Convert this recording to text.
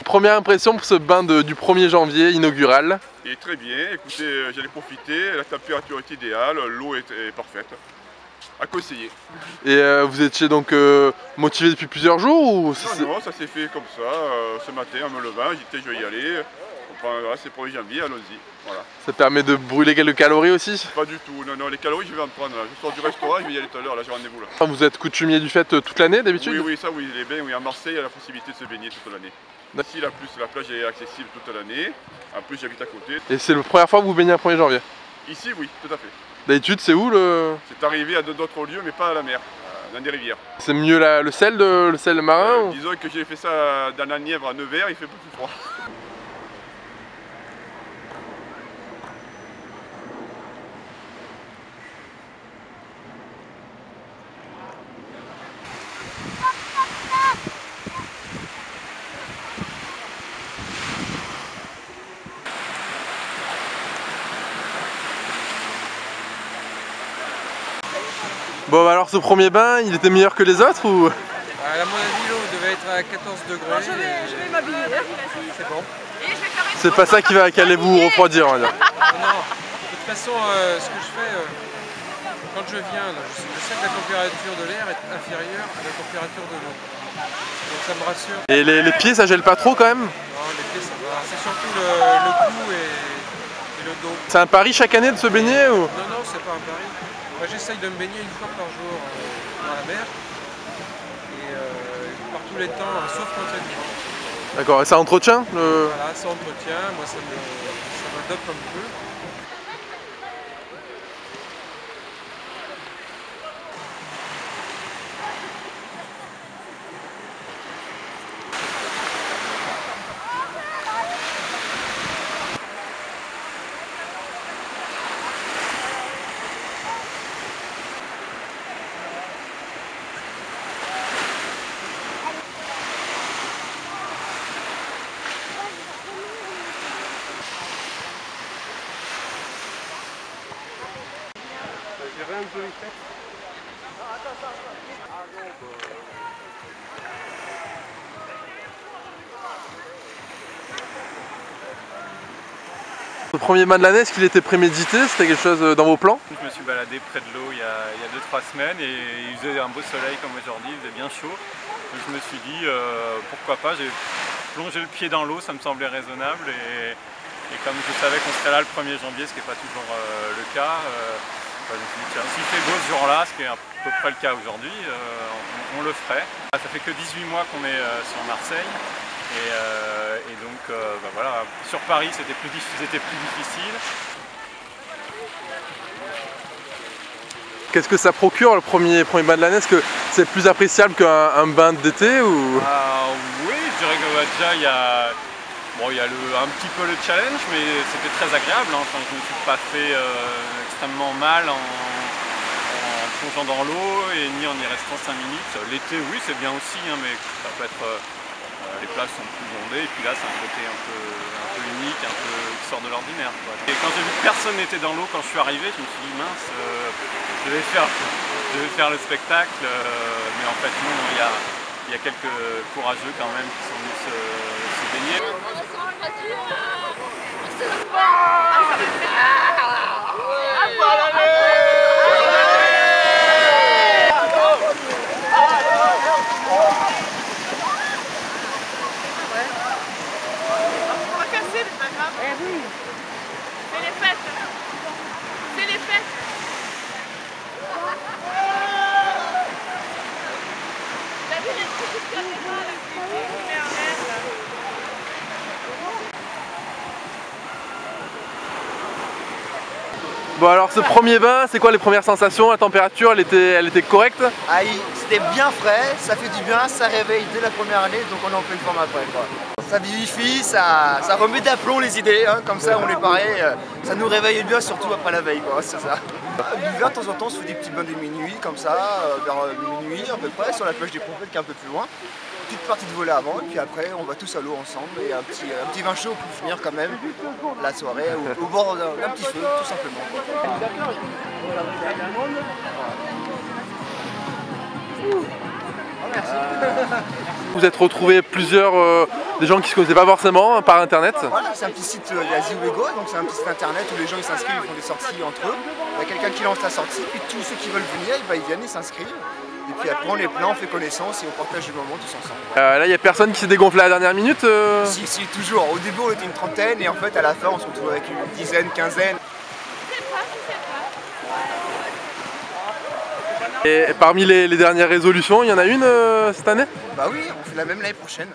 première impression pour ce bain du 1er janvier inaugural? Il est très bien, écoutez, j'allais profiter, la température est idéale, l'eau est parfaite. À conseiller. Et vous étiez donc motivé depuis plusieurs jours ou... Non, ça s'est fait comme ça, ce matin en me levant, j'ai dit je vais y aller. Voilà, c'est le 1er janvier, allons-y. Voilà. Ça permet de brûler quelques calories aussi? Pas du tout, non, les calories je vais en prendre. Là. Je sors du restaurant, je vais y aller tout à l'heure, là j'ai rendez-vous là. Vous êtes coutumier du fait toute l'année d'habitude? Oui, ça oui, les bains, oui, à Marseille, il y a la possibilité de se baigner toute l'année. Ici, la plage est accessible toute l'année, en plus j'habite à côté. Et c'est la première fois que vous baignez le 1er janvier? Ici, oui, tout à fait. D'habitude, c'est où le... C'est arrivé à d'autres lieux, mais pas à la mer, dans des rivières. C'est mieux le sel marin ou... Disons que j'ai fait ça dans la Nièvre à Nevers, il fait beaucoup plus froid. Bon alors ce premier bain, il était meilleur que les autres ou... À mon avis, l'eau devait être à 14 degrés. Alors je vais m'habiller. C'est bon. C'est pas ça qui allait vous refroidir, on va dire. Non, de toute façon, ce que je fais, quand je viens, je sais que la température de l'air est inférieure à la température de l'eau. Donc ça me rassure. Et les pieds, ça gèle pas trop quand même? Non, les pieds, ça va. C'est surtout le cou et le dos. C'est un pari chaque année de se baigner ou... Non, c'est pas un pari. Moi, j'essaye de me baigner une fois par jour dans la mer. Et par tous les temps, sauf quand il y a du vent. D'accord, et ça entretient Voilà, ça entretient, moi ça me dope un peu. Le premier bain de l'année, est-ce qu'il était prémédité? C'était quelque chose dans vos plans? Je me suis baladé près de l'eau il y a 2-3 semaines et il faisait un beau soleil comme aujourd'hui, il faisait bien chaud. Donc je me suis dit pourquoi pas, j'ai plongé le pied dans l'eau, ça me semblait raisonnable et comme je savais qu'on serait là le 1er janvier, ce qui n'est pas toujours le cas, je me suis dit tiens, s'il fait beau ce jour-là, ce qui est à peu près le cas aujourd'hui, on le ferait. Ça fait que 18 mois qu'on est sur Marseille. Et donc voilà, sur Paris c'était plus difficile. Qu'est-ce que ça procure le premier bain de l'année? Est-ce que c'est plus appréciable qu'un bain d'été ou... Oui, je dirais que déjà il y a un petit peu le challenge, mais c'était très agréable. Hein. Enfin, je ne me suis pas fait extrêmement mal en plongeant dans l'eau et ni en y restant 5 minutes. L'été oui c'est bien aussi, hein, mais ça peut être... les plages sont plus bondées et puis là c'est un côté un peu unique, un peu qui sort de l'ordinaire. Et quand j'ai vu que personne n'était dans l'eau quand je suis arrivé, je me suis dit mince, je vais faire le spectacle, mais en fait non, il y a quelques courageux quand même qui sont venus se baigner. Bon alors ce premier bain, c'est quoi les premières sensations? La température, elle était correcte? Ah, c'était bien frais, ça fait du bien, ça réveille dès la première année, donc on en fait une forme après quoi. Ça vivifie, ça remet d'aplomb les idées, hein, comme ça on est pareil, ça nous réveille bien surtout après la veille quoi, c'est ça. L'hiver de temps en temps on se fait des petits bains de minuit comme ça, vers minuit à peu près, sur la plage des Prophètes qui est un peu plus loin. Petite partie de volet avant, et puis après on va tous à l'eau ensemble et un petit vin chaud pour finir quand même la soirée au bord d'un petit feu tout simplement. Vous êtes retrouvés plusieurs des gens qui se connaissaient pas forcément par internet. Voilà, c'est un petit site, il y a Ziwego, donc c'est un petit site internet où les gens ils s'inscrivent, ils font des sorties entre eux. Il y a quelqu'un qui lance la sortie, puis tous ceux qui veulent venir, ils viennent, ils s'inscrivent. Et puis après on est plein, on fait connaissance et on partage le moment tous ensemble. Là il n'y a personne qui s'est dégonflé à la dernière minute Si, toujours. Au début on était une trentaine et en fait à la fin on se retrouve avec une dizaine, quinzaine. Et parmi les dernières résolutions, il y en a une cette année? Bah oui, on fait la même l'année prochaine.